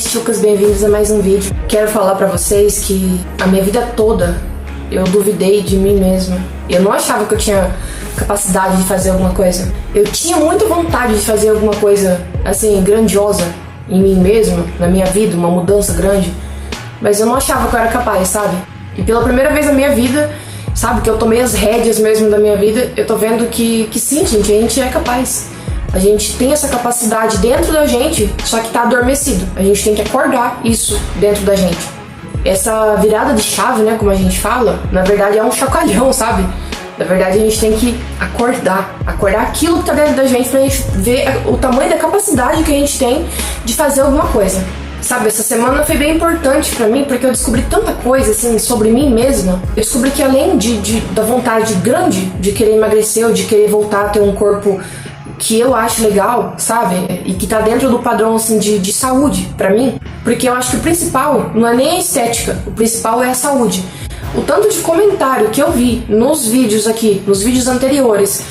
Chucas, bem-vindos a mais um vídeo. Quero falar pra vocês que a minha vida toda eu duvidei de mim mesma. Eu não achava que eu tinha capacidade de fazer alguma coisa. Eu tinha muita vontade de fazer alguma coisa, assim, grandiosa em mim mesma, na minha vida, uma mudança grande. Mas eu não achava que eu era capaz, sabe? E pela primeira vez na minha vida, sabe, que eu tomei as rédeas mesmo da minha vida, eu tô vendo que sim, gente, a gente é capaz. A gente tem essa capacidade dentro da gente, só que tá adormecido. A gente tem que acordar isso dentro da gente. Essa virada de chave, né, como a gente fala, na verdade é um chacoalhão, sabe? Na verdade a gente tem que acordar aquilo que tá dentro da gente pra gente ver o tamanho da capacidade que a gente tem de fazer alguma coisa. Sabe, essa semana foi bem importante pra mim, porque eu descobri tanta coisa, assim, sobre mim mesma. Eu descobri que além da vontade grande de querer emagrecer ou de querer voltar a ter um corpo que eu acho legal, sabe? E que tá dentro do padrão, assim, de saúde pra mim. Porque eu acho que o principal não é nem a estética, o principal é a saúde. O tanto de comentário que eu vi nos vídeos aqui, nos vídeos anteriores,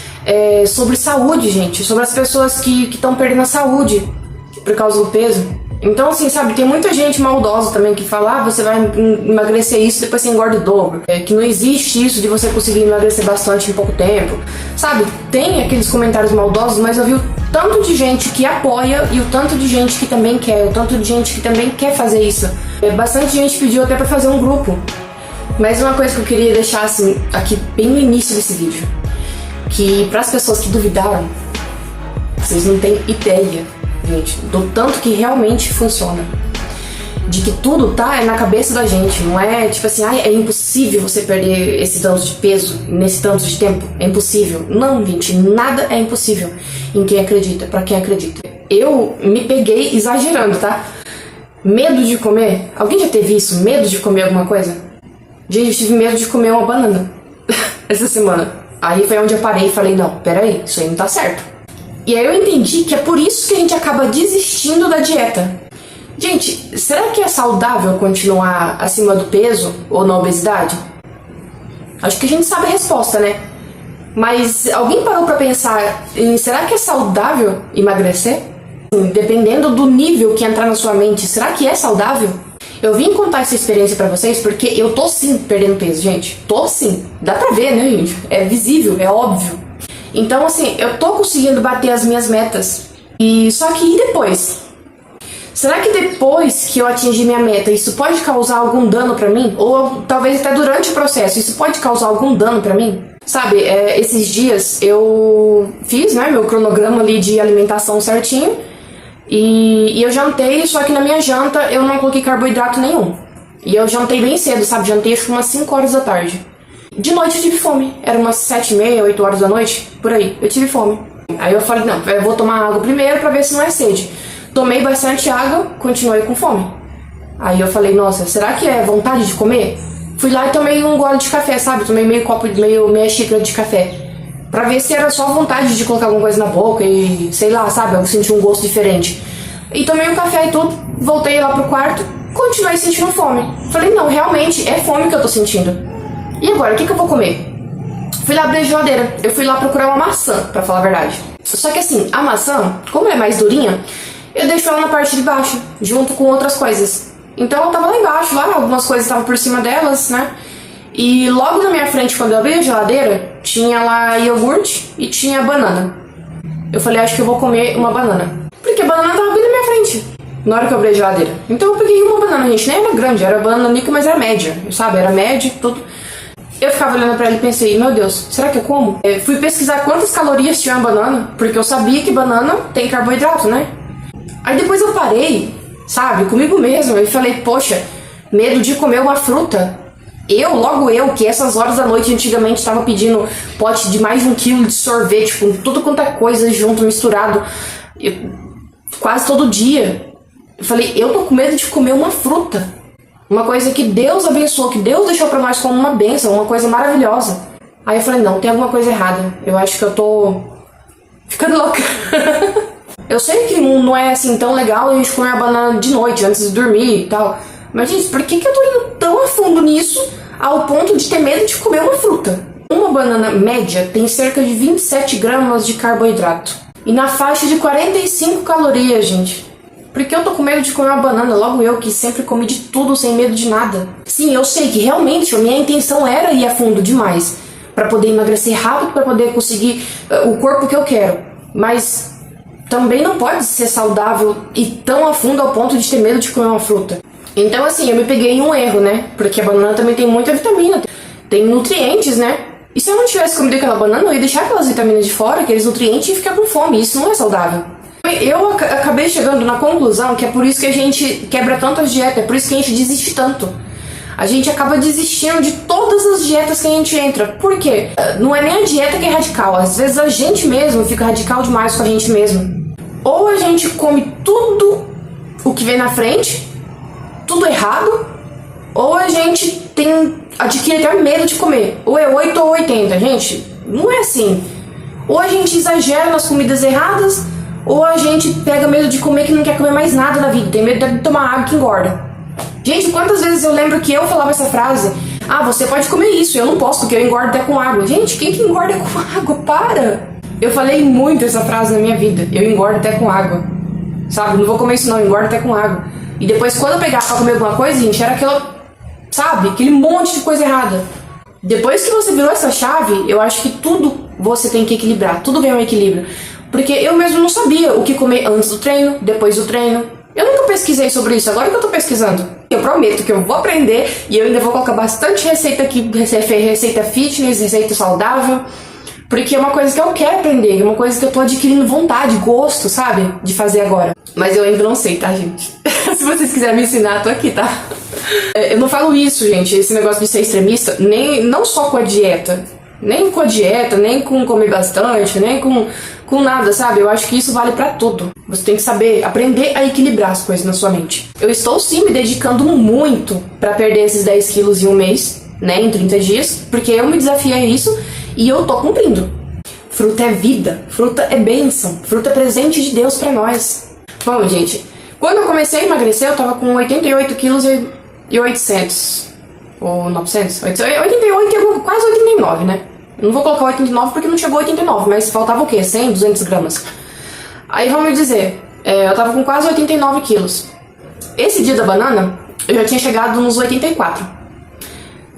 sobre saúde, gente, sobre as pessoas que estão perdendo a saúde por causa do peso. Então, assim, sabe, tem muita gente maldosa também que fala, você vai emagrecer isso, depois você engorda o dobro. Que não existe isso de você conseguir emagrecer bastante em pouco tempo. Sabe, tem aqueles comentários maldosos, mas eu vi o tanto de gente que apoia e o tanto de gente que também quer, o tanto de gente que também quer fazer isso. Bastante gente pediu até pra fazer um grupo. Mas uma coisa que eu queria deixar, assim, aqui bem no início desse vídeo, que pras pessoas que duvidaram, vocês não têm ideia, gente, do tanto que realmente funciona. De que tudo tá na cabeça da gente. Não é tipo assim, é impossível você perder esse tanto de peso nesse tanto de tempo. É impossível. Não, gente, nada é impossível em quem acredita, pra quem acredita. Eu me peguei exagerando, tá? Medo de comer. Alguém já teve isso? Medo de comer alguma coisa? Gente, eu tive medo de comer uma banana essa semana. Aí foi onde eu parei e falei, não, peraí, isso aí não tá certo. E aí eu entendi que é por isso que a gente acaba desistindo da dieta. Gente, será que é saudável continuar acima do peso ou na obesidade? Acho que a gente sabe a resposta, né? Mas alguém parou pra pensar em será que é saudável emagrecer? Dependendo do nível que entrar na sua mente, será que é saudável? Eu vim contar essa experiência pra vocês porque eu tô sim perdendo peso, gente. Tô sim. Dá pra ver, né, gente? É visível, é óbvio. Então, assim, eu tô conseguindo bater as minhas metas. Só que e depois? Será que depois que eu atingir minha meta, isso pode causar algum dano pra mim? Ou talvez até durante o processo, isso pode causar algum dano pra mim? Sabe, esses dias eu fiz, né, meu cronograma ali de alimentação certinho. E eu jantei, só que na minha janta eu não coloquei carboidrato nenhum. E eu jantei bem cedo, sabe? Jantei acho que umas 5 horas da tarde. De noite eu tive fome. Era umas 7h30, 8 horas da noite, por aí. Eu tive fome. Aí eu falei, não, eu vou tomar água primeiro pra ver se não é sede. Tomei bastante água, continuei com fome. Aí eu falei, nossa, será que é vontade de comer? Fui lá e tomei um gole de café, sabe? Tomei meia xícara de café. Pra ver se era só vontade de colocar alguma coisa na boca e, sei lá, sabe? Eu senti um gosto diferente. E tomei um café e tudo, voltei lá pro quarto, continuei sentindo fome. Falei, não, realmente é fome que eu tô sentindo. E agora, o que eu vou comer? Fui lá abrir a geladeira, eu fui lá procurar uma maçã, pra falar a verdade. Só que assim, a maçã, como ela é mais durinha, eu deixo ela na parte de baixo, junto com outras coisas. Então ela tava lá embaixo, lá, algumas coisas estavam por cima delas, né? E logo na minha frente, quando eu abri a geladeira, tinha lá iogurte e tinha banana. Eu falei, acho que eu vou comer uma banana. Porque a banana tava bem na minha frente, na hora que eu abri a geladeira. Então eu peguei uma banana, gente, nem era grande, era banana nanica, mas era média, sabe? Era média, tudo. Eu ficava olhando pra ela e pensei, meu Deus, será que eu como? Fui pesquisar quantas calorias tinha a banana, porque eu sabia que banana tem carboidrato, né? Aí depois eu parei, sabe, comigo mesmo, e falei, poxa, medo de comer uma fruta. Logo eu, que essas horas da noite antigamente estava pedindo pote de mais de 1 quilo de sorvete, com tudo quanto é coisa junto, misturado, quase todo dia. Eu falei, eu tô com medo de comer uma fruta. Uma coisa que Deus abençoou, que Deus deixou pra nós como uma bênção, uma coisa maravilhosa. Aí eu falei, não, tem alguma coisa errada. Eu acho que eu tô ficando louca. Eu sei que não é assim tão legal a gente comer a banana de noite, antes de dormir e tal. Mas, gente, por que eu tô indo tão a fundo nisso ao ponto de ter medo de comer uma fruta? Uma banana média tem cerca de 27 gramas de carboidrato. E na faixa de 45 calorias, gente. Porque eu tô com medo de comer uma banana, logo eu que sempre comi de tudo sem medo de nada. Sim, eu sei que realmente a minha intenção era ir a fundo demais, pra poder emagrecer rápido, pra poder conseguir o corpo que eu quero. Mas também não pode ser saudável e tão a fundo ao ponto de ter medo de comer uma fruta. Então assim, eu me peguei em um erro, né? Porque a banana também tem muita vitamina, tem nutrientes, né? E se eu não tivesse comido aquela banana, eu ia deixar aquelas vitaminas de fora, aqueles nutrientes, e ficar com fome. Isso não é saudável. Eu acabei chegando na conclusão que é por isso que a gente quebra tanto as dietas, é por isso que a gente desiste tanto. A gente acaba desistindo de todas as dietas que a gente entra. Por quê? Não é nem a dieta que é radical, às vezes a gente mesmo fica radical demais com a gente mesmo. Ou a gente come tudo o que vem na frente, tudo errado, ou a gente adquire até medo de comer. Ou é 8 ou 80, gente, não é assim. Ou a gente exagera nas comidas erradas, ou a gente pega medo de comer que não quer comer mais nada na vida, tem medo de tomar água que engorda. Gente, quantas vezes eu lembro que eu falava essa frase: ah, você pode comer isso, eu não posso porque eu engordo até com água. Gente, quem que engorda com água? Para! Eu falei muito essa frase na minha vida, eu engordo até com água. Sabe, não vou comer isso não, eu engordo até com água. E depois quando eu pegava pra comer alguma coisa, gente, era aquela, sabe, aquele monte de coisa errada. Depois que você virou essa chave, eu acho que tudo você tem que equilibrar, tudo vem ao equilíbrio. Porque eu mesmo não sabia o que comer antes do treino, depois do treino. Eu nunca pesquisei sobre isso, agora que eu tô pesquisando. Eu prometo que eu vou aprender e eu ainda vou colocar bastante receita aqui, receita fitness, receita saudável. Porque é uma coisa que eu quero aprender, é uma coisa que eu tô adquirindo vontade, gosto, sabe? De fazer agora. Mas eu ainda não sei, tá, gente? Se vocês quiserem me ensinar, tô aqui, tá? Eu não falo isso, gente, esse negócio de ser extremista, não só com a dieta. Nem com a dieta, nem com comer bastante, nem com nada, sabe? Eu acho que isso vale pra tudo. Você tem que saber, aprender a equilibrar as coisas na sua mente. Eu estou sim me dedicando muito pra perder esses 10 quilos em um mês, né? Em 30 dias, porque eu me desafiei a isso e eu tô cumprindo. Fruta é vida, fruta é bênção, fruta é presente de Deus pra nós. Bom, gente, quando eu comecei a emagrecer, eu tava com 88 quilos e 800. Ou 900? 88 e quase 89, né? Eu não vou colocar 89 porque não chegou a 89, mas faltava o quê? 100, 200 gramas. Aí vamos dizer, eu tava com quase 89 quilos. Esse dia da banana, eu já tinha chegado nos 84.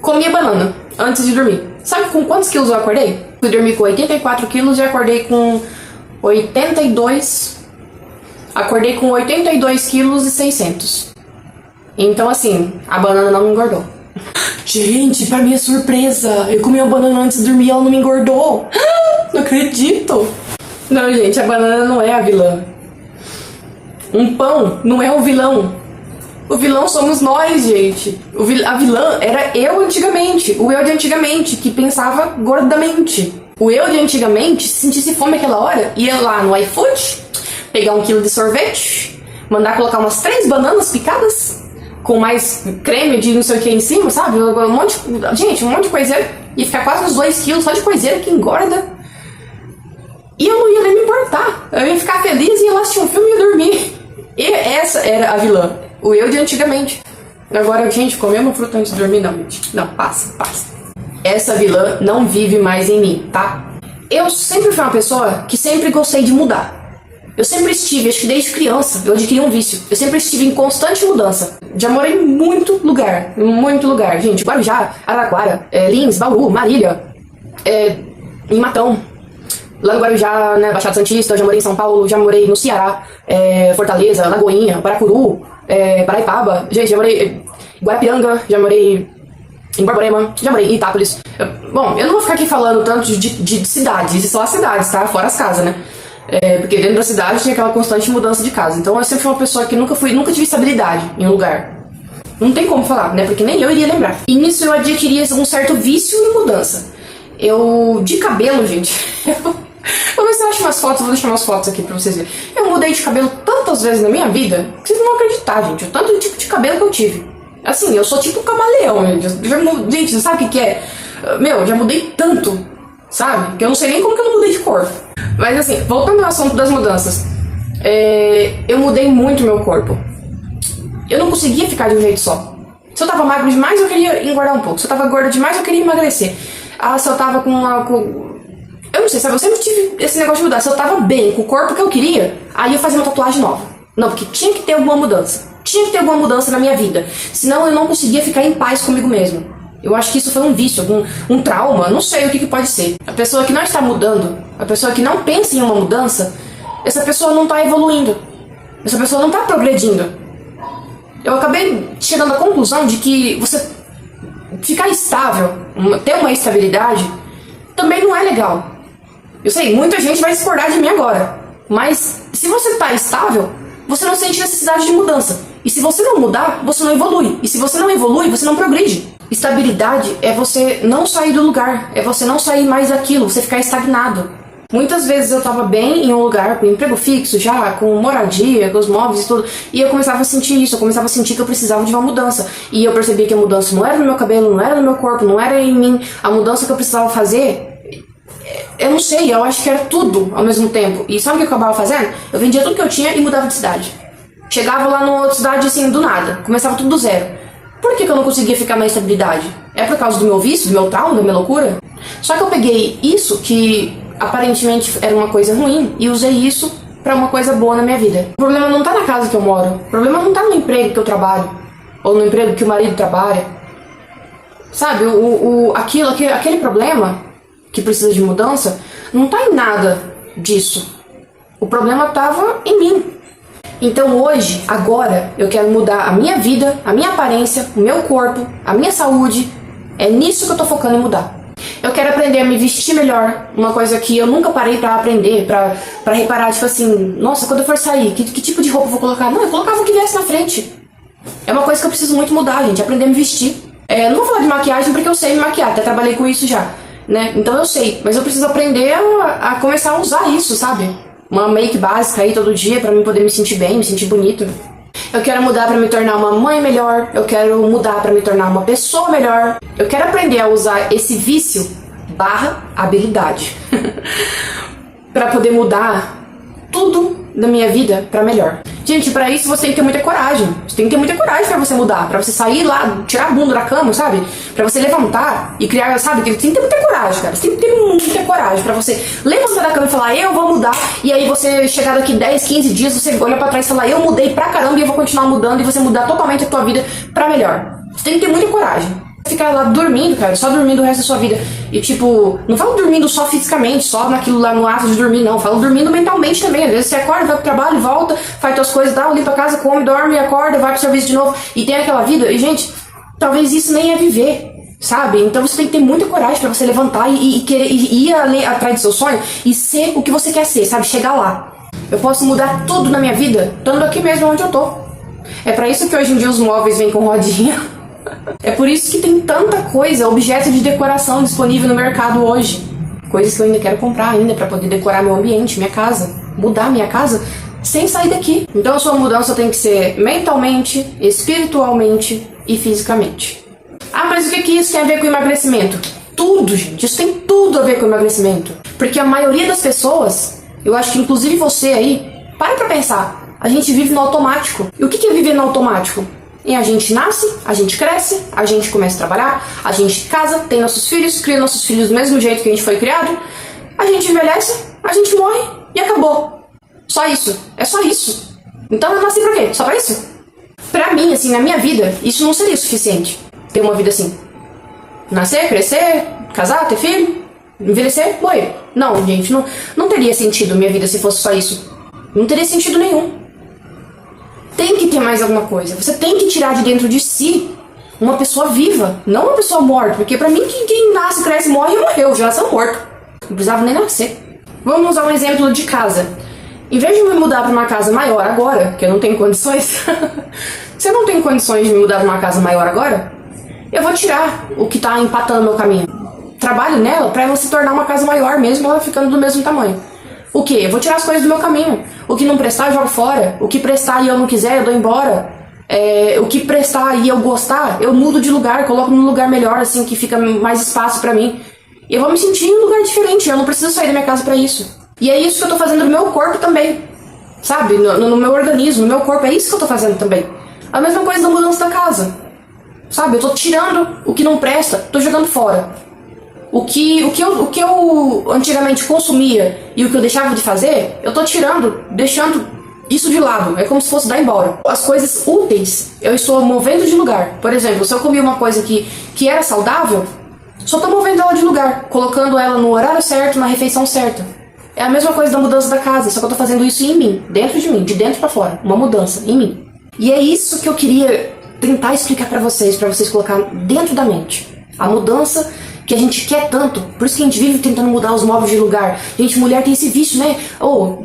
Comi a banana antes de dormir. Sabe com quantos quilos eu acordei? Fui dormir com 84 quilos e acordei com 82. Acordei com 82 quilos e 600. Então assim, a banana não me engordou. Gente, pra minha surpresa, eu comi uma banana antes de dormir e ela não me engordou. Não acredito. Não, gente, a banana não é a vilã. Um pão não é o vilão. O vilão somos nós, gente. A vilã era eu antigamente. O eu de antigamente, que pensava gordamente. O eu de antigamente, se sentisse fome aquela hora, ia lá no iFood, pegar 1 quilo de sorvete, mandar colocar umas 3 bananas picadas, com mais creme de não sei o que em cima, sabe? Um monte de coiseira. Ia ficar quase uns 2 quilos só de coiseira que engorda. E eu não ia nem me importar. Eu ia ficar feliz, ia lá assistir um filme e ia dormir. E essa era a vilã. O eu de antigamente. Agora, gente, comer uma fruta antes de dormir, não, gente. Não, passa. Essa vilã não vive mais em mim, tá? Eu sempre fui uma pessoa que sempre gostei de mudar. Eu sempre estive, acho que desde criança, eu adquiri um vício. Eu sempre estive em constante mudança. Já morei em muito lugar, gente. Guarujá, Araraquara, Lins, Bauru, Marília, em Matão. Lá no Guarujá, né, Baixada Santista, já morei em São Paulo, já morei no Ceará, Fortaleza, Lagoinha, Paracuru, Paraipaba. Gente, já morei em Guarapiranga, já morei em Borborema, já morei em Itápolis. Bom, eu não vou ficar aqui falando tanto de cidades, só as cidades, tá? Fora as casas, né? Porque dentro da cidade tinha aquela constante mudança de casa. Então eu sempre fui uma pessoa que nunca tive estabilidade em um lugar. Não tem como falar, né? Porque nem eu iria lembrar. E nisso eu adquiri um certo vício em mudança. De cabelo, gente. Vou ver se eu acho umas fotos, vou deixar umas fotos aqui pra vocês verem. Eu mudei de cabelo tantas vezes na minha vida que vocês não vão acreditar, gente. O tanto de tipo de cabelo que eu tive. Assim, eu sou tipo camaleão, gente. Gente, você sabe o que é? Eu já mudei tanto, sabe? Que eu não sei nem como que eu não mudei de cor. Mas assim, voltando ao assunto das mudanças, eu mudei muito meu corpo. Eu não conseguia ficar de um jeito só. Se eu tava magro demais, eu queria engordar um pouco. Se eu tava gorda demais, eu queria emagrecer. Se eu tava eu não sei, sabe? Eu sempre tive esse negócio de mudar. Se eu tava bem com o corpo que eu queria, aí eu fazia uma tatuagem nova. Não, porque tinha que ter alguma mudança. Tinha que ter alguma mudança na minha vida. Senão eu não conseguia ficar em paz comigo mesmo. Eu acho que isso foi um vício, um trauma, não sei o que pode ser. A pessoa que não está mudando, a pessoa que não pensa em uma mudança, essa pessoa não está evoluindo. Essa pessoa não está progredindo. Eu acabei chegando à conclusão de que você ficar estável, ter uma estabilidade, também não é legal. Eu sei, muita gente vai discordar de mim agora. Mas se você está estável, você não sente necessidade de mudança. E se você não mudar, você não evolui. E se você não evolui, você não progride. Estabilidade é você não sair do lugar. É você não sair mais daquilo, você ficar estagnado. Muitas vezes eu tava bem em um lugar, com emprego fixo já, com moradia, com os móveis e tudo, e eu começava a sentir isso, eu começava a sentir que eu precisava de uma mudança. E eu percebia que a mudança não era no meu cabelo, não era no meu corpo, não era em mim. A mudança que eu precisava fazer, eu não sei, eu acho que era tudo ao mesmo tempo. E sabe o que eu acabava fazendo? Eu vendia tudo que eu tinha e mudava de cidade. Chegava lá numa outra cidade assim, do nada, começava tudo do zero. Por que eu não conseguia ficar na estabilidade? É por causa do meu vício, do meu trauma, da minha loucura? Só que eu peguei isso que aparentemente era uma coisa ruim e usei isso pra uma coisa boa na minha vida. O problema não tá na casa que eu moro. O problema não tá no emprego que eu trabalho. Ou no emprego que o marido trabalha. Sabe, aquele problema que precisa de mudança não tá em nada disso. O problema tava em mim. Então hoje, agora, eu quero mudar a minha vida, a minha aparência, o meu corpo, a minha saúde. É nisso que eu tô focando em mudar. Eu quero aprender a me vestir melhor, uma coisa que eu nunca parei pra aprender, pra reparar, tipo assim, nossa, quando eu for sair, que tipo de roupa eu vou colocar? Não, eu colocava o que viesse na frente. É uma coisa que eu preciso muito mudar, gente, aprender a me vestir. Não vou falar de maquiagem porque eu sei me maquiar, até trabalhei com isso já, né? Então eu sei, mas eu preciso aprender a começar a usar isso, sabe? Uma make básica aí todo dia pra mim poder me sentir bem, me sentir bonito. Eu quero mudar pra me tornar uma mãe melhor. Eu quero mudar pra me tornar uma pessoa melhor. Eu quero aprender a usar esse vício / habilidade pra poder mudar tudo da minha vida pra melhor. Gente, pra isso você tem que ter muita coragem. Você tem que ter muita coragem pra você mudar. Pra você sair lá, tirar a bunda da cama, sabe? Pra você levantar e criar, sabe? Você tem que ter muita coragem, cara. Você tem que ter muita coragem pra você levantar da cama e falar, eu vou mudar. E aí você chegar daqui 10, 15 dias, você olha pra trás e falar, eu mudei pra caramba e eu vou continuar mudando. E você mudar totalmente a tua vida pra melhor. Você tem que ter muita coragem. Ficar lá dormindo, cara, só dormindo o resto da sua vida. E tipo, não falo dormindo só fisicamente, só naquilo lá no ato de dormir, não. Falo dormindo mentalmente também. Às vezes você acorda, vai pro trabalho, volta, faz suas coisas e tal, limpa a casa, come, dorme, acorda, vai pro serviço de novo. E tem aquela vida. E, gente, talvez isso nem é viver, sabe? Então você tem que ter muita coragem pra você levantar e querer ir atrás do seu sonho e ser o que você quer ser, sabe? Chegar lá. Eu posso mudar tudo na minha vida, estando aqui mesmo onde eu tô. É pra isso que hoje em dia os móveis vêm com rodinha. É por isso que tem tanta coisa, objeto de decoração disponível no mercado hoje. Coisas que eu ainda quero comprar ainda pra poder decorar meu ambiente, minha casa. Mudar minha casa sem sair daqui. Então a sua mudança tem que ser mentalmente, espiritualmente e fisicamente. Ah, mas o que isso tem a ver com emagrecimento? Tudo, gente. Isso tem tudo a ver com emagrecimento. Porque a maioria das pessoas, eu acho que inclusive você aí, para pra pensar. A gente vive no automático. E o que é viver no automático? E a gente nasce, a gente cresce, a gente começa a trabalhar, a gente casa, tem nossos filhos, cria nossos filhos do mesmo jeito que a gente foi criado, a gente envelhece, a gente morre e acabou. Só isso. É só isso. Então eu nasci pra quê? Só pra isso? Pra mim, assim, na minha vida, isso não seria suficiente. Ter uma vida assim. Nascer, crescer, casar, ter filho, envelhecer, morrer. Não, gente, não teria sentido minha vida se fosse só isso. Não teria sentido nenhum. Tem que ter mais alguma coisa. Você tem que tirar de dentro de si uma pessoa viva, não uma pessoa morta. Porque pra mim, quem nasce, cresce, morre, morreu. Já nasceu morto. Não precisava nem nascer. Vamos usar um exemplo de casa. Em vez de me mudar pra uma casa maior agora, que eu não tenho condições... Se eu não tenho condições de me mudar pra uma casa maior agora, eu vou tirar o que tá empatando meu caminho. Trabalho nela pra ela se tornar uma casa maior, mesmo ela ficando do mesmo tamanho. O que? Eu vou tirar as coisas do meu caminho. O que não prestar, eu jogo fora. O que prestar e eu não quiser, eu dou embora. O que prestar e eu gostar, eu mudo de lugar, coloco num lugar melhor, assim, que fica mais espaço pra mim. E eu vou me sentir em um lugar diferente. Eu não preciso sair da minha casa pra isso. E é isso que eu tô fazendo no meu corpo também. Sabe? No meu organismo, no meu corpo. É isso que eu tô fazendo também. A mesma coisa da mudança da casa. Sabe? Eu tô tirando o que não presta, tô jogando fora. O que eu antigamente consumia e o que eu deixava de fazer, eu tô tirando, deixando isso de lado, é como se fosse dar embora. As coisas úteis, eu estou movendo de lugar. Por exemplo, se eu comi uma coisa que era saudável, só estou movendo ela de lugar, colocando ela no horário certo, na refeição certa. É a mesma coisa da mudança da casa, só que eu tô fazendo isso em mim, dentro de mim, de dentro pra fora. Uma mudança em mim. E é isso que eu queria tentar explicar pra vocês colocar dentro da mente. A mudança que a gente quer tanto. Por isso que a gente vive tentando mudar os móveis de lugar. Gente, mulher tem esse vício, né?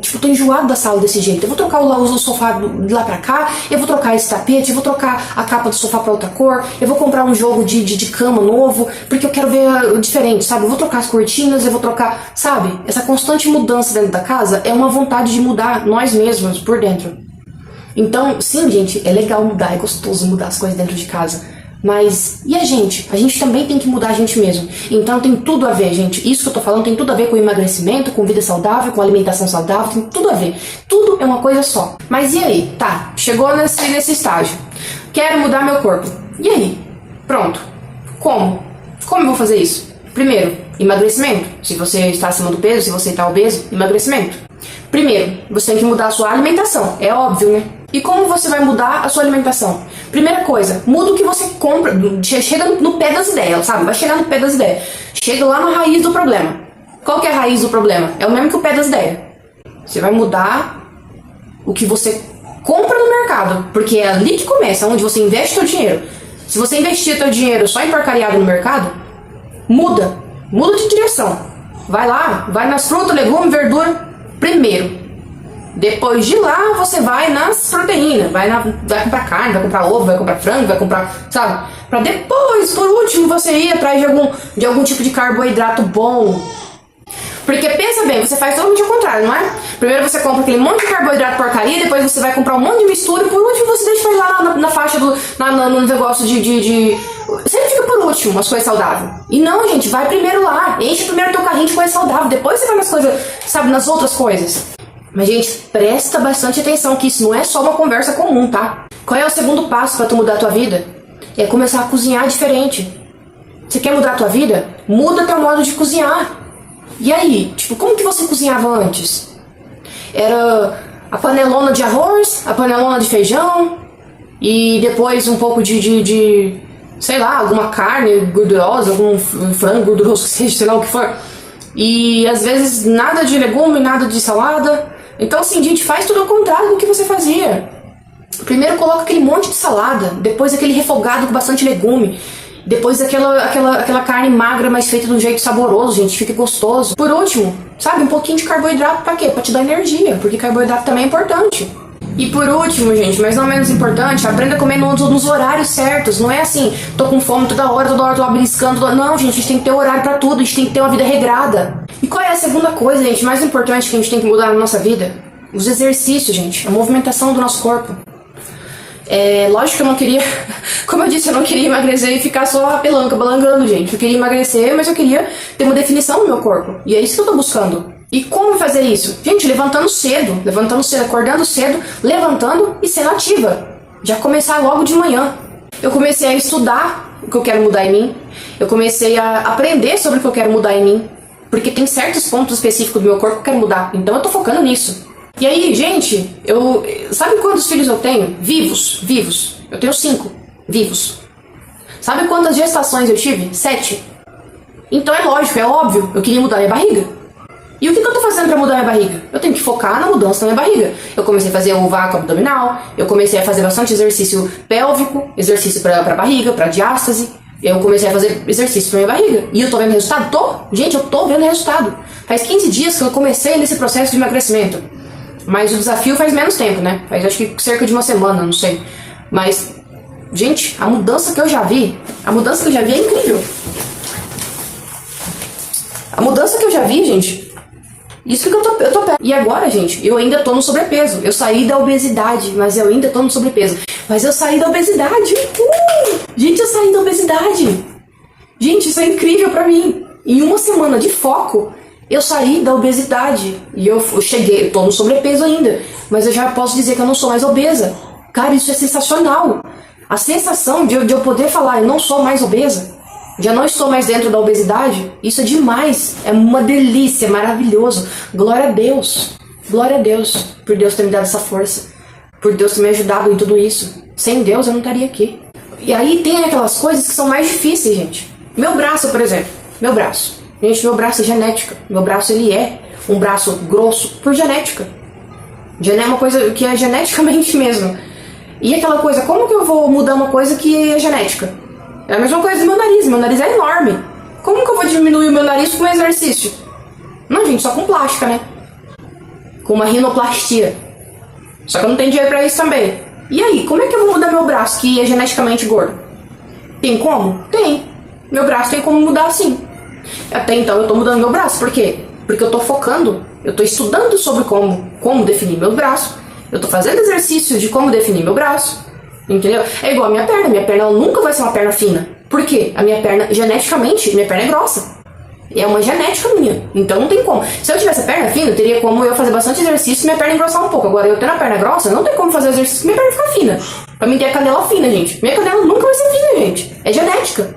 Tipo, tô enjoado da sala desse jeito. Eu vou trocar o sofá de lá pra cá, eu vou trocar esse tapete, eu vou trocar a capa do sofá pra outra cor, eu vou comprar um jogo de cama novo, porque eu quero ver diferente, sabe? Eu vou trocar as cortinas, eu vou trocar, sabe? Essa constante mudança dentro da casa é uma vontade de mudar nós mesmos por dentro. Então, sim, gente, é legal mudar, é gostoso mudar as coisas dentro de casa. Mas, e a gente? A gente também tem que mudar a gente mesmo. Então tem tudo a ver, gente. Isso que eu tô falando tem tudo a ver com emagrecimento, com vida saudável, com alimentação saudável, tem tudo a ver. Tudo é uma coisa só. Mas e aí? Tá, chegou nesse estágio. Quero mudar meu corpo. E aí? Pronto. Como? Como eu vou fazer isso? Primeiro, emagrecimento. Se você está acima do peso, se você está obeso, emagrecimento. Primeiro, você tem que mudar a sua alimentação. É óbvio, né? E como você vai mudar a sua alimentação? Primeira coisa, muda o que você compra. Chega no pé das ideias, sabe? Vai chegar no pé das ideias. Chega lá na raiz do problema. Qual que é a raiz do problema? É o mesmo que o pé das ideias. Você vai mudar o que você compra no mercado. Porque é ali que começa, onde você investe seu dinheiro. Se você investir seu dinheiro só em porcariado no mercado, muda de direção. Vai lá, vai nas frutas, legumes, verdura primeiro. Depois de lá, você vai nas proteínas, vai comprar carne, vai comprar ovo, vai comprar frango, vai comprar, sabe? Pra depois, por último, você ir atrás de algum tipo de carboidrato bom. Porque pensa bem, você faz totalmente ao contrário, não é? Primeiro você compra aquele monte de carboidrato porcaria, depois você vai comprar um monte de mistura e por último você deixa lá na faixa no negócio de... Sempre fica por último as coisas saudáveis. E não, gente, vai primeiro lá, enche primeiro teu carrinho de coisa saudável, depois você vai nas coisas, sabe, nas outras coisas. Mas, gente, presta bastante atenção que isso não é só uma conversa comum, tá? Qual é o segundo passo pra tu mudar a tua vida? É começar a cozinhar diferente. Você quer mudar a tua vida? Muda teu modo de cozinhar. E aí? Tipo, como que você cozinhava antes? Era a panelona de arroz, a panelona de feijão e depois um pouco de sei lá, alguma carne gordurosa, algum frango gorduroso, sei lá o que for. E às vezes nada de legume, nada de salada. Então assim, gente, faz tudo ao contrário do que você fazia. Primeiro coloca aquele monte de salada, depois aquele refogado com bastante legume, depois aquela carne magra, mas feita de um jeito saboroso, gente, fica gostoso. Por último, sabe, um pouquinho de carboidrato pra quê? Pra te dar energia, porque carboidrato também é importante. E por último, gente, mas não menos importante, aprenda a comer nos horários certos. Não é assim, tô com fome toda hora tô beliscando. Não, gente, a gente tem que ter horário pra tudo, a gente tem que ter uma vida regrada. E qual é a segunda coisa, gente, mais importante que a gente tem que mudar na nossa vida? Os exercícios, gente, a movimentação do nosso corpo. É lógico que eu não queria, como eu disse, eu não queria emagrecer e ficar só balangando, gente. Eu queria emagrecer, mas eu queria ter uma definição no meu corpo. E é isso que eu tô buscando. E como fazer isso? Gente, levantando cedo, acordando cedo, levantando e sendo ativa. Já começar logo de manhã. Eu comecei a estudar o que eu quero mudar em mim. Eu comecei a aprender sobre o que eu quero mudar em mim. Porque tem certos pontos específicos do meu corpo que eu quero mudar. Então eu tô focando nisso. E aí, gente, sabe quantos filhos eu tenho? Vivos. Eu tenho 5 vivos. Sabe quantas gestações eu tive? 7. Então é lógico, é óbvio, eu queria mudar minha barriga. E o que eu tô fazendo pra mudar minha barriga? Eu tenho que focar na mudança da minha barriga. Eu comecei a fazer o vácuo abdominal, eu comecei a fazer bastante exercício pélvico, exercício pra barriga, pra diástase. Eu comecei a fazer exercício pra minha barriga. E eu tô vendo resultado? Gente, eu tô vendo resultado. Faz 15 dias que eu comecei nesse processo de emagrecimento. Mas o desafio faz menos tempo, né? Faz acho que cerca de uma semana, não sei. Mas, gente, a mudança que eu já vi é incrível. A mudança que eu já vi, gente, isso que eu tô perto. E agora, gente, eu ainda tô no sobrepeso. Eu saí da obesidade, mas eu ainda tô no sobrepeso. Mas eu saí da obesidade. Gente, eu saí da obesidade. Gente, isso é incrível pra mim. Em uma semana de foco, eu saí da obesidade. E eu cheguei, eu tô no sobrepeso ainda. Mas eu já posso dizer que eu não sou mais obesa. Cara, isso é sensacional. A sensação de eu poder falar, eu não sou mais obesa. Já não estou mais dentro da obesidade. Isso é demais. É uma delícia, é maravilhoso. Glória a Deus. Glória a Deus, por Deus ter me dado essa força, por Deus ter me ajudado em tudo isso. Sem Deus eu não estaria aqui. E aí tem aquelas coisas que são mais difíceis, gente. Meu braço, por exemplo. Meu braço. Gente, meu braço é genética. Meu braço, ele é um braço grosso por genética. É uma coisa que é geneticamente mesmo. E aquela coisa, como que eu vou mudar uma coisa que é genética? É a mesma coisa do meu nariz. Meu nariz é enorme. Como que eu vou diminuir o meu nariz com um exercício? Não, gente, só com plástica, né? Com uma rinoplastia. Só que eu não tenho dinheiro pra isso também. E aí, como é que eu vou mudar meu braço que é geneticamente gordo? Tem como? Tem. Meu braço tem como mudar sim. Até então eu tô mudando meu braço. Por quê? Porque eu tô focando, eu tô estudando sobre como definir meu braço. Eu tô fazendo exercício de como definir meu braço. Entendeu? É igual a minha perna. Minha perna ela nunca vai ser uma perna fina. Por quê? A minha perna, geneticamente, minha perna é grossa. É uma genética minha. Então não tem como. Se eu tivesse a perna fina, teria como eu fazer bastante exercício e minha perna engrossar um pouco. Agora, eu tendo a perna grossa, não tem como fazer exercício e minha perna ficar fina. Pra mim ter a canela fina, gente. Minha canela nunca vai ser fina, gente. É genética.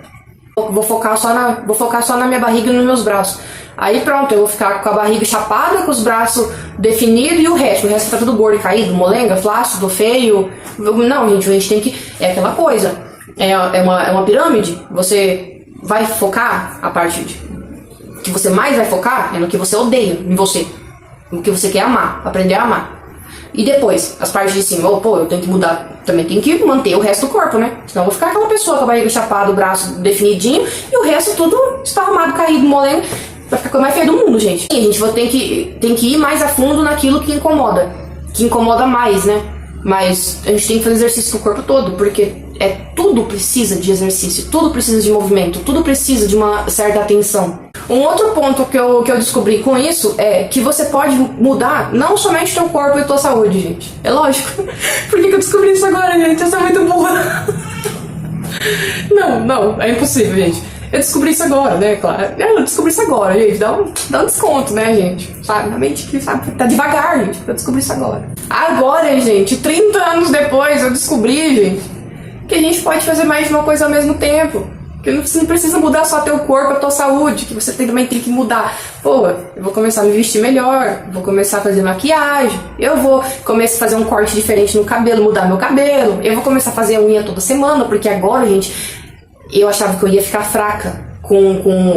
Vou focar só na minha barriga e nos meus braços. Aí pronto, eu vou ficar com a barriga chapada, com os braços definidos e o resto tá tudo gordo e caído, molenga, flácido, feio. Não, gente, a gente tem que... É aquela coisa. É uma pirâmide. Você vai focar a parte que você mais vai focar é no que você odeia em você. No que você quer amar, aprender a amar. E depois, as partes de cima, eu tenho que mudar, também tenho que manter o resto do corpo, né? Senão eu vou ficar aquela pessoa com a barriga chapada, o braço definidinho e o resto tudo esparramado, caído, molengo. Vai ficar a coisa mais feia do mundo, gente. E a gente tem que ir mais a fundo naquilo que incomoda mais, né? Mas a gente tem que fazer exercício com o corpo todo, porque tudo precisa de exercício, tudo precisa de movimento, tudo precisa de uma certa atenção. Um outro ponto que eu descobri com isso é que você pode mudar não somente teu corpo e tua saúde, gente. É lógico. Por que eu descobri isso agora, gente? Eu sou muito burra. Não, é impossível, gente. Eu descobri isso agora, né, claro. Eu descobri isso agora, gente. Dá um desconto, né, gente? Sabe? Na mente que, sabe, tá devagar, gente. Eu descobri isso agora. Agora, gente, 30 anos depois, eu descobri, gente, que a gente pode fazer mais de uma coisa ao mesmo tempo. Que você não precisa mudar só teu corpo, a tua saúde, que você também tem que mudar. Pô, eu vou começar a me vestir melhor, vou começar a fazer maquiagem, eu vou começar a fazer um corte diferente no cabelo, mudar meu cabelo, eu vou começar a fazer a unha toda semana, porque agora, gente, eu achava que eu ia ficar fraca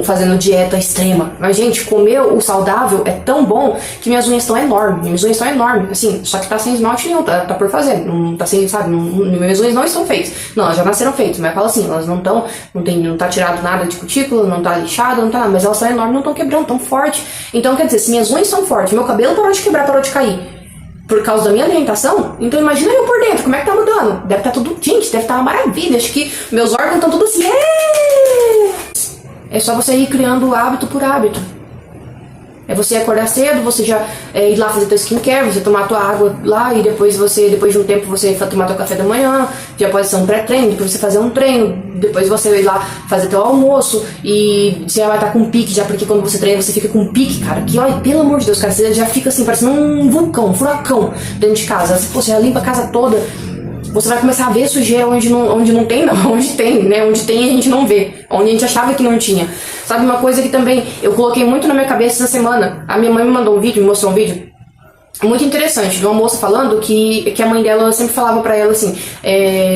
fazendo dieta extrema. Mas, gente, comer o saudável é tão bom que minhas unhas estão enormes. Minhas unhas estão enormes, assim, só que tá sem esmalte nenhum, tá por fazer. Não tá sem, sabe, minhas unhas não estão feitas. Não, elas já nasceram feitas, mas eu falo assim, elas não tá tirado nada de cutícula, não tá lixado, não tá nada, mas elas são enormes, não estão quebrando, tão forte. Então, quer dizer, se minhas unhas são fortes, meu cabelo parou de quebrar, parou de cair, por causa da minha alimentação, então imagina eu por dentro, como é que tá mudando? Deve estar tudo, gente, deve estar uma maravilha. Acho que meus órgãos estão tudo assim. É só você ir criando hábito por hábito. É você acordar cedo, você já ir lá fazer teu skincare, você tomar tua água lá e depois de um tempo você tomar teu café da manhã, já pode ser um pré-treino, depois você fazer um treino, depois você ir lá fazer teu almoço e você já vai estar com pique, já porque quando você treina você fica com pique, cara, que olha, pelo amor de Deus, cara, você já fica assim, parecendo um vulcão, um furacão dentro de casa, você já limpa a casa toda. Você vai começar a ver sujeira onde não tem, não. Onde tem, né? Onde tem a gente não vê. Onde a gente achava que não tinha. Sabe uma coisa que também eu coloquei muito na minha cabeça essa semana? A minha mãe me mandou um vídeo, me mostrou um vídeo muito interessante, de uma moça falando que a mãe dela sempre falava pra ela assim,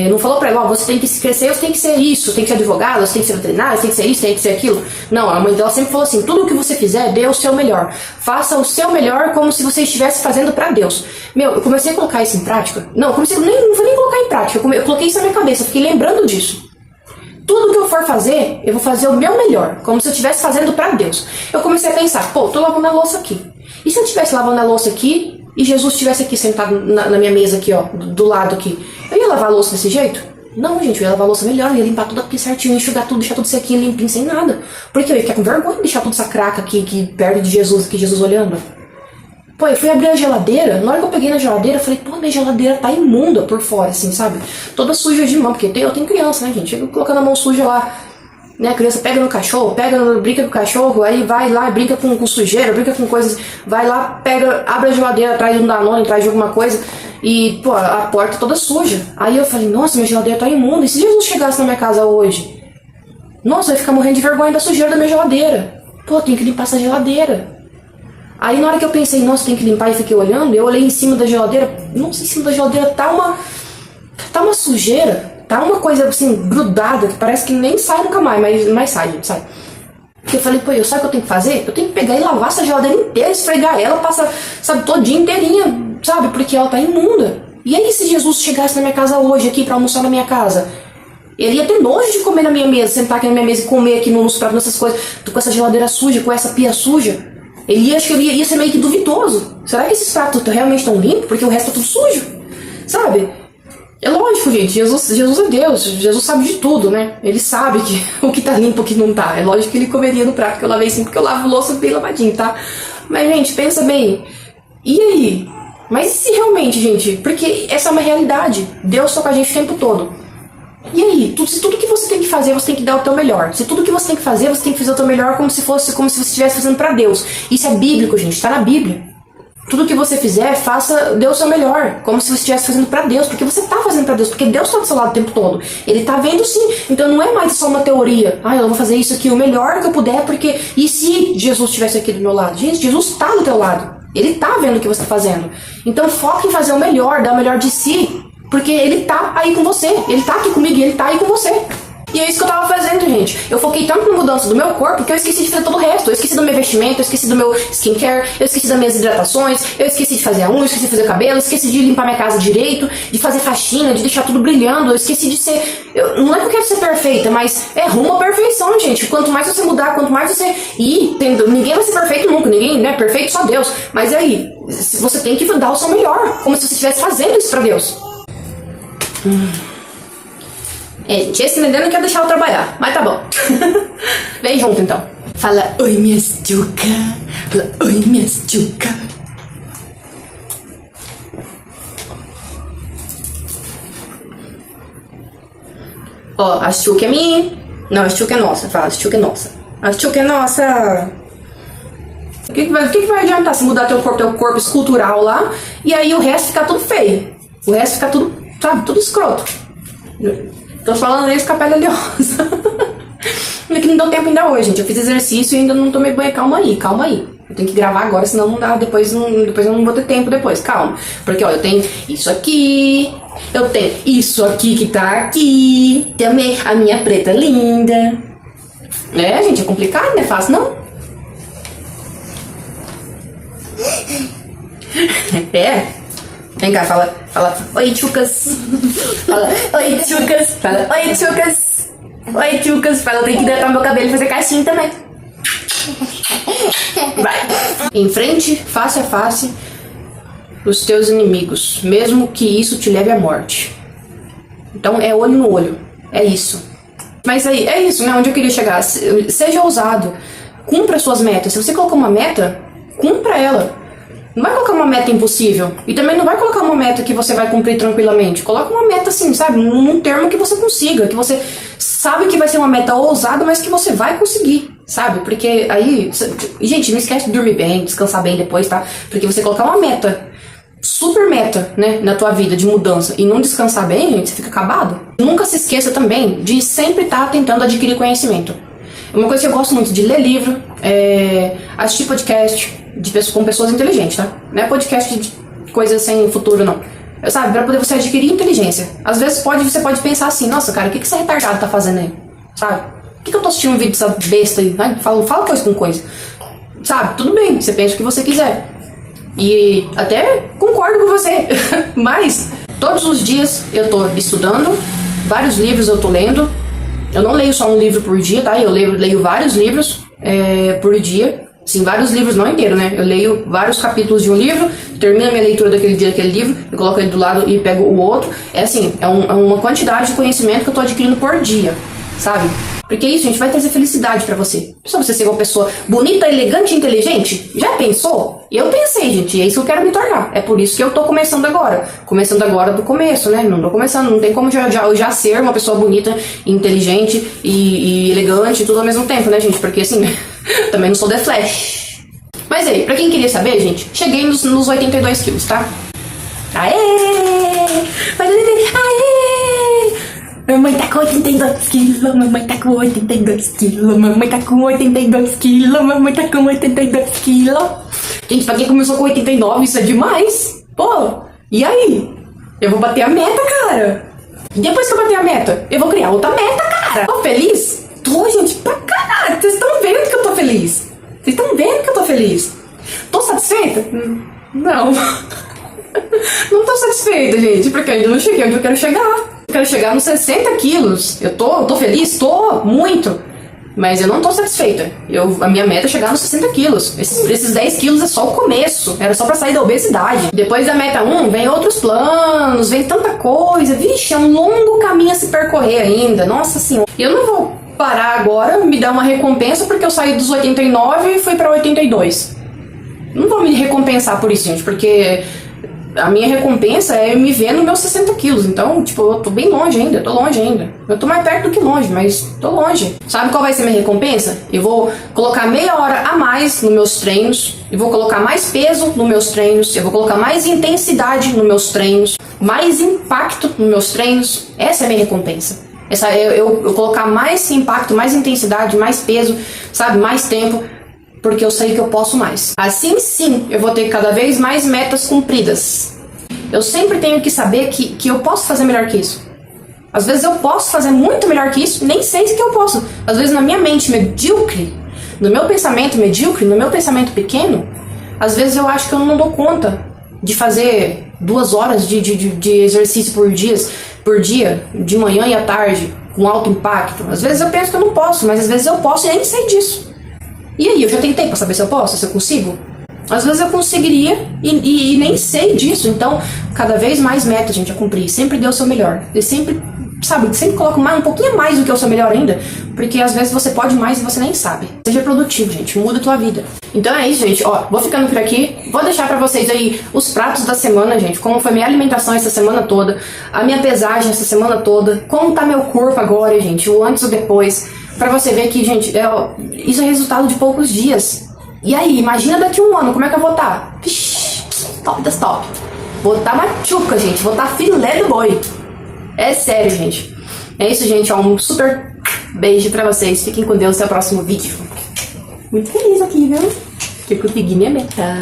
não falou pra ela, você tem que crescer, você tem que ser isso, tem que ser advogado, você tem que ser veterinário, você tem que ser isso, tem que ser aquilo. Não, a mãe dela sempre falou assim, tudo o que você fizer, dê o seu melhor. Faça o seu melhor como se você estivesse fazendo pra Deus. Meu, eu comecei a colocar isso em prática. Não vou nem colocar em prática, eu coloquei isso na minha cabeça, fiquei lembrando disso. Tudo que eu for fazer, eu vou fazer o meu melhor, como se eu estivesse fazendo pra Deus. Eu comecei a pensar, tô lavando a louça aqui. E se eu estivesse lavando a louça aqui e Jesus estivesse aqui sentado na minha mesa aqui, ó, do lado aqui? Eu ia lavar a louça desse jeito? Não, gente, eu ia lavar a louça melhor, eu ia limpar tudo aqui certinho, enxugar tudo, deixar tudo sequinho, limpinho, sem nada. Porque eu ia ficar com vergonha de deixar tudo essa craca aqui perto de Jesus, aqui Jesus olhando. Pô, eu fui abrir a geladeira, na hora que eu peguei na geladeira, eu falei, pô, minha geladeira tá imunda por fora, assim, sabe? Toda suja de mão, porque eu tenho criança, né, gente? Chega colocando a mão suja lá, né? A criança pega no cachorro, brinca com o cachorro, aí vai lá, brinca com sujeira, brinca com coisas, vai lá, abre a geladeira atrás de um Danone, atrás de alguma coisa, e, pô, a porta toda suja. Aí eu falei, nossa, minha geladeira tá imunda, e se Jesus chegasse na minha casa hoje? Nossa, eu ia ficar morrendo de vergonha da sujeira da minha geladeira. Pô, eu tenho que limpar essa geladeira. Aí na hora que eu pensei, nossa, tem que limpar e fiquei olhando, eu olhei em cima da geladeira, nossa, em cima da geladeira tá uma sujeira, tá uma coisa assim, grudada, que parece que nem sai nunca mais, mas sai, gente, sai. Porque eu falei, pô, sabe o que eu tenho que fazer? Eu tenho que pegar e lavar essa geladeira inteira, esfregar ela, passar, sabe, todinha inteirinha, sabe, porque ela tá imunda. E aí se Jesus chegasse na minha casa hoje, aqui pra almoçar na minha casa, ele ia ter nojo de comer na minha mesa, sentar aqui na minha mesa e comer aqui nos pratos, nessas coisas, com essa geladeira suja, com essa pia suja. Acho que ele ia ser meio que duvidoso. Será que esses pratos realmente estão limpos? Porque o resto tá tudo sujo, sabe? É lógico, gente, Jesus é Deus, Jesus sabe de tudo, né? Ele sabe o que tá limpo e o que não tá. É lógico que ele comeria no prato que eu lavei sim, porque eu lavo louça bem lavadinho, tá? Mas, gente, pensa bem. E aí? Mas e se realmente, gente? Porque essa é uma realidade. Deus tá com a gente o tempo todo. E aí? Se tudo que você tem que fazer, você tem que dar o teu melhor. Se tudo que você tem que fazer, você tem que fazer o teu melhor como se você estivesse fazendo pra Deus. Isso é bíblico, gente, tá na Bíblia. Tudo que você fizer, dê o seu melhor, como se você estivesse fazendo pra Deus, porque você tá fazendo pra Deus, porque Deus tá do seu lado o tempo todo. Ele tá vendo sim, então não é mais só uma teoria. Eu vou fazer isso aqui o melhor que eu puder, porque... E se Jesus estivesse aqui do meu lado? Gente, Jesus tá do teu lado. Ele tá vendo o que você tá fazendo. Então foca em fazer o melhor, dar o melhor de si, porque ele tá aí com você. Ele tá aqui comigo e ele tá aí com você. E é isso que eu tava fazendo, gente. Eu foquei tanto na mudança do meu corpo que eu esqueci de fazer todo o resto. Eu esqueci do meu vestimento, eu esqueci do meu skincare, eu esqueci das minhas hidratações, eu esqueci de fazer a unha, eu esqueci de fazer o cabelo, eu esqueci de limpar minha casa direito, de fazer faxina, de deixar tudo brilhando. Eu esqueci de ser... não é que eu quero ser perfeita, mas é rumo à perfeição, gente. Quanto mais você mudar, quanto mais você ir... Ninguém vai ser perfeito nunca, ninguém, né? Perfeito só Deus. Mas aí, você tem que dar o seu melhor, como se você estivesse fazendo isso pra Deus. Gente, esse neném não quer deixar eu trabalhar, mas tá bom. Vem junto então. Fala, oi minhas tchuca. Fala, oi minhas tchuca. Ó, a tchuca é minha. Não, a tchuca é nossa. Fala, a tchuca é nossa. A tchuca é nossa. O que vai adiantar se mudar teu corpo escultural lá e aí o resto ficar tudo feio? O resto ficar tudo, sabe, tudo escroto. Tô falando isso com a pele oleosa. É que não deu tempo ainda hoje, gente. Eu fiz exercício e ainda não tomei banho. Calma aí. Eu tenho que gravar agora, senão não dá. Depois eu não vou ter tempo depois. Calma. Porque, ó, eu tenho isso aqui. Eu tenho isso aqui que tá aqui. Também a minha preta linda. Gente, é complicado, não é fácil, não? Vem cá, fala, oi tchucas. Fala, oi tchucas. Fala, oi tchucas. Oi tchucas. Fala, eu tenho que hidratar meu cabelo e fazer caixinha também. Vai. Enfrente, face a face, os teus inimigos, mesmo que isso te leve à morte. Então é olho no olho, é isso. Mas aí, é isso, né? Onde eu queria chegar. Seja ousado, cumpra suas metas. Se você colocou uma meta, cumpra ela. Não vai colocar uma meta impossível. E também não vai colocar uma meta que você vai cumprir tranquilamente. Coloca uma meta assim, sabe? Num termo que você consiga. Que você sabe que vai ser uma meta ousada, mas que você vai conseguir, sabe? Porque aí... Gente, não esquece de dormir bem, descansar bem depois, tá? Porque você colocar uma meta, super meta, né? Na tua vida de mudança e não descansar bem, gente, você fica acabado. Nunca se esqueça também de sempre estar tentando adquirir conhecimento. Uma coisa que eu gosto muito de ler livro, assistir podcast... com pessoas inteligentes, tá? Não é podcast de coisas sem futuro, não. Sabe, pra poder você adquirir inteligência. Às vezes você pode pensar assim, nossa, cara, o que esse retardado tá fazendo aí? Sabe? Por que eu tô assistindo um vídeo dessa besta aí? Fala coisa com coisa. Sabe, tudo bem, você pensa o que você quiser. E até concordo com você. Mas, todos os dias eu tô estudando, vários livros eu tô lendo. Eu não leio só um livro por dia, tá? Eu leio vários livros por dia. Sim, vários livros, não inteiro, né? Eu leio vários capítulos de um livro, termino a minha leitura daquele livro, eu coloco ele do lado e pego o outro. É assim, é uma quantidade de conhecimento que eu tô adquirindo por dia, sabe? Porque isso, gente, vai trazer felicidade pra você. Só você ser uma pessoa bonita, elegante e inteligente? Já pensou? Eu pensei, gente, e é isso que eu quero me tornar. É por isso que eu tô começando agora. Começando agora do começo, né? Não tô começando, não tem como já ser uma pessoa bonita, inteligente e elegante, tudo ao mesmo tempo, né, gente? Porque assim... Também não sou The Flash. Mas aí, pra quem queria saber, gente, cheguei nos 82 quilos, tá? Aê! Aê! Mamãe tá com 82 quilos, mamãe tá com 82 quilos, mamãe tá com 82 quilos, mamãe tá com 82 quilos. Gente, pra quem começou com 89, isso é demais. Pô, e aí? Eu vou bater a meta, cara. Depois que eu bater a meta, eu vou criar outra meta, cara. Tô feliz? Tô, gente, pra caralho. Vocês estão vendo que eu tô feliz? Vocês estão vendo que eu tô feliz? Tô satisfeita? Não. Não tô satisfeita, gente, porque ainda não cheguei onde eu quero chegar. Eu quero chegar nos 60 quilos. Eu tô feliz? Tô, muito. Mas eu não tô satisfeita. A minha meta é chegar nos 60 quilos. Esses 10 quilos é só o começo. Era só pra sair da obesidade. Depois da meta 1, vem outros planos, vem tanta coisa. Vixe, é um longo caminho a se percorrer ainda. Nossa senhora. Eu não vou parar agora, me dar uma recompensa porque eu saí dos 89 e fui pra 82. Não vou me recompensar por isso, gente, porque a minha recompensa é me ver nos meus 60 quilos. Então, tipo, eu tô bem longe ainda, tô longe ainda. Eu tô mais perto do que longe, mas tô longe. Sabe qual vai ser minha recompensa? Eu vou colocar meia hora a mais nos meus treinos. Eu vou colocar mais peso nos meus treinos. Eu vou colocar mais intensidade nos meus treinos. Mais impacto nos meus treinos. Essa é a minha recompensa. Eu colocar mais impacto, mais intensidade, mais peso, sabe? Mais tempo. Porque eu sei que eu posso mais. Assim sim, eu vou ter cada vez mais metas cumpridas. Eu sempre tenho que saber que eu posso fazer melhor que isso. Às vezes eu posso fazer muito melhor que isso, nem sei que eu posso. Às vezes na minha mente medíocre, no meu pensamento medíocre, no meu pensamento pequeno, às vezes eu acho que eu não dou conta de fazer 2 horas de exercício por dia, de manhã e à tarde, com alto impacto. Às vezes eu penso que eu não posso, mas às vezes eu posso e nem sei disso. E aí, eu já tentei pra saber se eu posso, se eu consigo? Às vezes eu conseguiria e nem sei disso. Então, cada vez mais metas, gente, a cumprir. Sempre dê o seu melhor. E sempre, sabe, sempre coloca um pouquinho mais do que o seu melhor ainda. Porque às vezes você pode mais e você nem sabe. Seja produtivo, gente. Muda a tua vida. Então é isso, gente. Ó, vou ficando por aqui. Vou deixar pra vocês aí os pratos da semana, gente. Como foi minha alimentação essa semana toda. A minha pesagem essa semana toda. Como tá meu corpo agora, gente. O antes e o depois. Pra você ver que, gente, isso é resultado de poucos dias. E aí, imagina daqui a 1 ano, como é que eu vou estar? Top das top. Vou estar machuca, gente. Vou estar filé do boi. É sério, gente. É isso, gente. Ó, um super beijo pra vocês. Fiquem com Deus. Até o próximo vídeo. Muito feliz aqui, viu? Que eu consegui minha meta.